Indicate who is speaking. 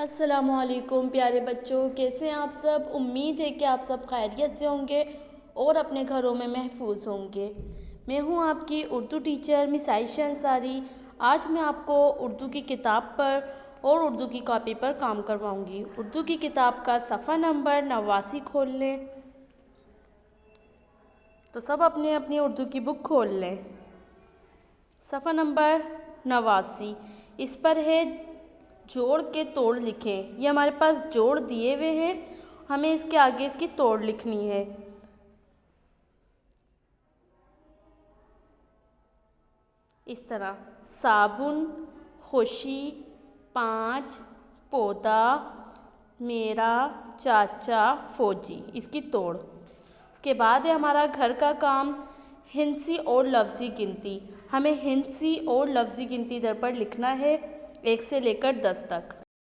Speaker 1: अस्सलामुअलैकुम प्यारे बच्चों, कैसे हैं आप सब। उम्मीद है कि आप सब खैरियत से होंगे और अपने घरों में महफूज होंगे। मैं हूं आपकी उर्दू टीचर मिस आयशा अंसारी। आज मैं आपको उर्दू की किताब पर और उर्दू की कॉपी पर काम करवाऊंगी। उर्दू की किताब का सफ़ा नंबर 89 खोल लें। तो सब अपने अपनी उर्दू की बुक खोल लें। सफ़ा नंबर 89 इस पर है जोड़ के तोड़ लिखें। ये हमारे पास जोड़ दिए हुए हैं, हमें इसके आगे इसकी तोड़ लिखनी है। इस तरह साबुन, खुशी, 5, पौधा, मेरा, चाचा, फौजी, इसकी तोड़। इसके बाद है हमारा घर का काम, हिंसी और लफ्ज़ी गिनती। हमें हिंसी और लफ्ज़ी गिनती दर पर लिखना है 1 से लेकर 10 तक।